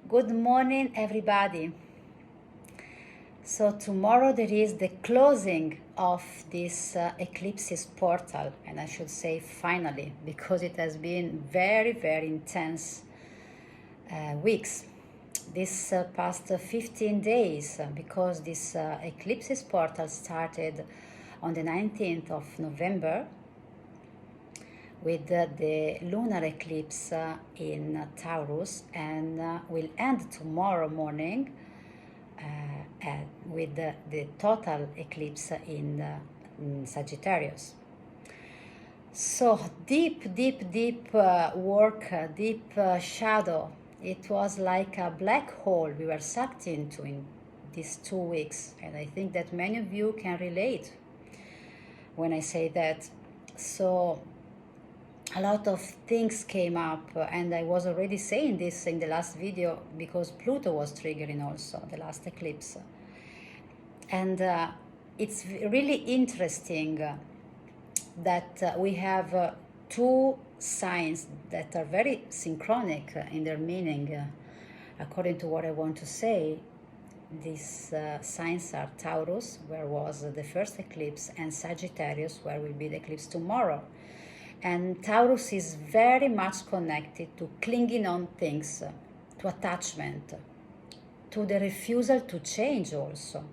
Good morning, everybody. So tomorrow there is the closing of this eclipses portal, and I should say finally, because it has been very intense weeks. This past 15 days, because this eclipses portal started on the 19th of November with the lunar eclipse in Taurus, and will end tomorrow morning with the total eclipse in Sagittarius. So deep work, deep shadow. It was like a black hole we were sucked into in these 2 weeks, and I think that many of you can relate when I say that. So a lot of things came up, and I was already saying this in the last video because Pluto was triggering also the last eclipse. And it's really interesting that we have two signs that are very synchronic in their meaning, according to what I want to say. These signs are Taurus, where was the first eclipse, and Sagittarius, where will be the eclipse tomorrow. And Taurus is very much connected to clinging on things, to attachment, to the refusal to change also,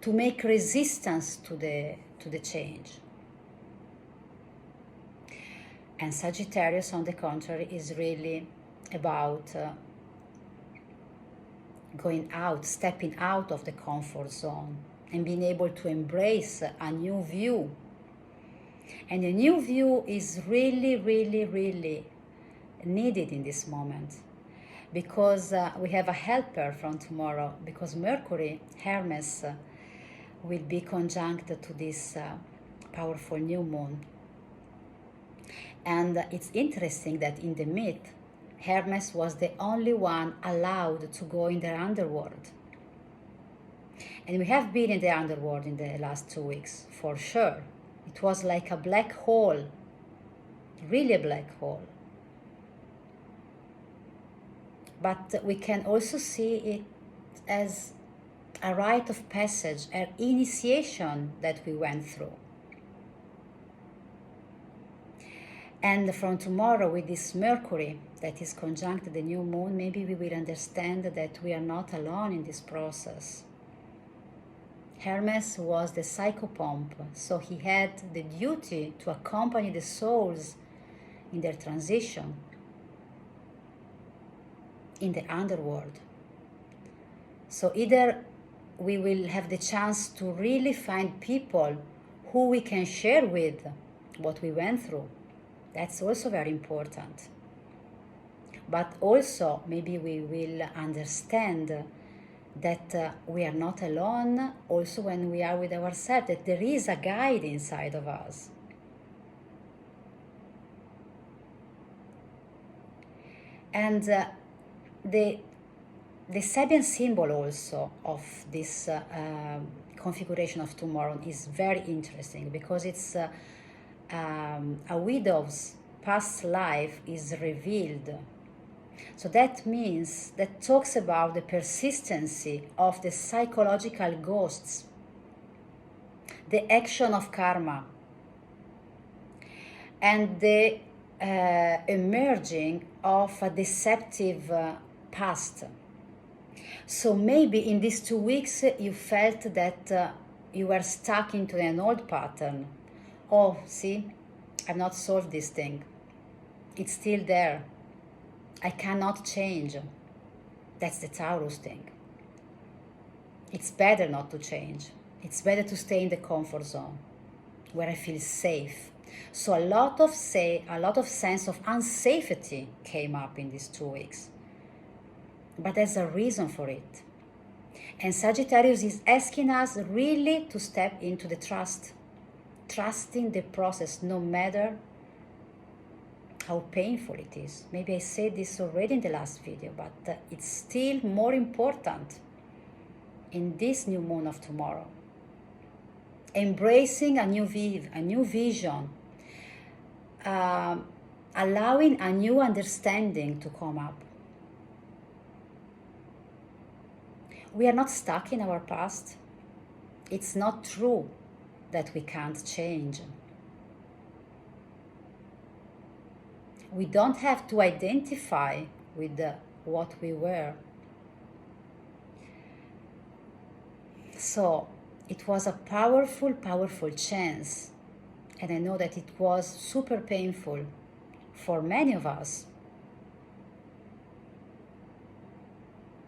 to make resistance to the change. And Sagittarius, on the contrary, is really about going out, stepping out of the comfort zone and being able to embrace a new view. And a new view is really needed in this moment, because we have a helper from tomorrow, because Mercury, Hermes, will be conjunct to this powerful new moon. And it's interesting that in the myth, Hermes was the only one allowed to go in the underworld. And we have been in the underworld in the last 2 weeks, for sure. It was like a black hole, really a black hole. But we can also see it as a rite of passage, an initiation that we went through. And from tomorrow, with this Mercury that is conjunct the new moon, maybe we will understand that we are not alone in this process. Hermes was the psychopomp, so he had the duty to accompany the souls in their transition in the underworld. So either we will have the chance to really find people who we can share with what we went through. That's also very important. But also maybe we will understand that we are not alone also when we are with ourselves, that there is a guide inside of us. And the Sabian symbol also of this configuration of tomorrow is very interesting, because it's a widow's past life is revealed. So that means, that talks about the persistency of the psychological ghosts, the action of karma, and the emerging of a deceptive past. So maybe in these 2 weeks you felt that you were stuck into an old pattern. Oh, see, I've not solved this thing. It's still there. I cannot change. That's the Taurus thing. It's better not to change. It's better to stay in the comfort zone where I feel safe. So a lot of sense of unsafety came up in these 2 weeks. But there's a reason for it. And Sagittarius is asking us really to step into the trust. Trusting the process, no matter how painful it is. Maybe I said this already in the last video, but it's still more important in this new moon of tomorrow. Embracing a new vision, allowing a new understanding to come up. we are not stuck in our past. It's not true that we can't change. We don't have to identify with what we were. So it was a powerful, powerful chance. And I know that it was super painful for many of us.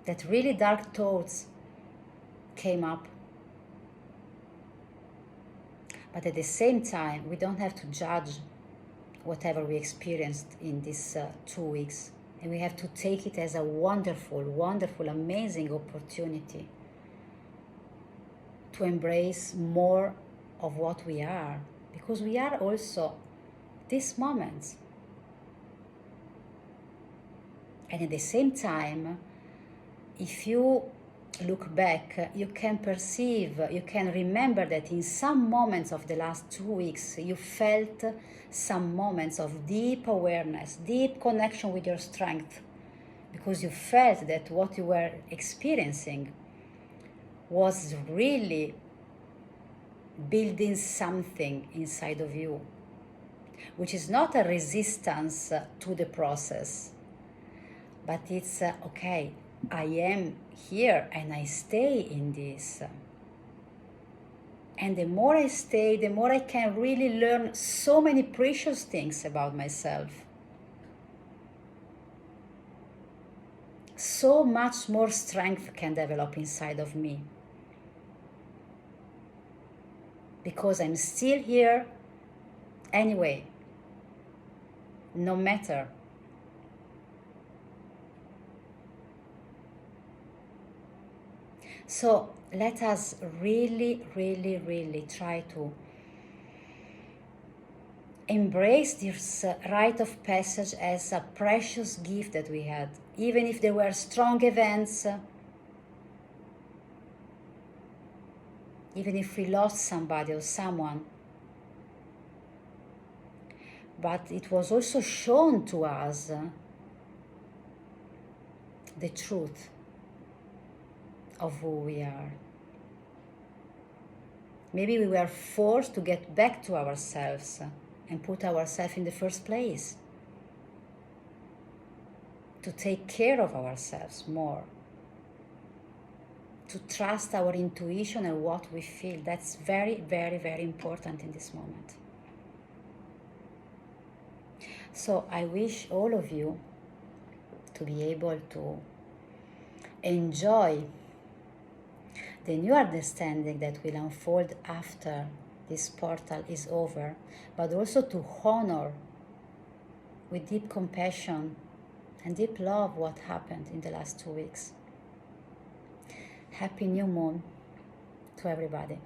That really dark thoughts came up. But at the same time, we don't have to judge whatever we experienced in these 2 weeks. And we have to take it as a wonderful, wonderful, amazing opportunity to embrace more of what we are. Because we are also these moments. And at the same time, if you look back, you can perceive, you can remember that in some moments of the last 2 weeks, you felt some moments of deep awareness, deep connection with your strength, because you felt that what you were experiencing was really building something inside of you, which is not a resistance to the process, but it's okay, I am here and I stay in this. And the more I stay, the more I can really learn so many precious things about myself. So much more strength can develop inside of me. Because I'm still here anyway, no matter. So let us really, really, really try to embrace this rite of passage as a precious gift that we had. Even if there were strong events, even if we lost somebody or someone. But it was also shown to us the truth of who we are. Maybe we were forced to get back to ourselves and put ourselves in the first place, to take care of ourselves more, to trust our intuition and what we feel. That's very, very, very important in this moment. So I wish all of you to be able to enjoy the new understanding that will unfold after this portal is over, but also to honor with deep compassion and deep love what happened in the last 2 weeks. Happy new moon to everybody.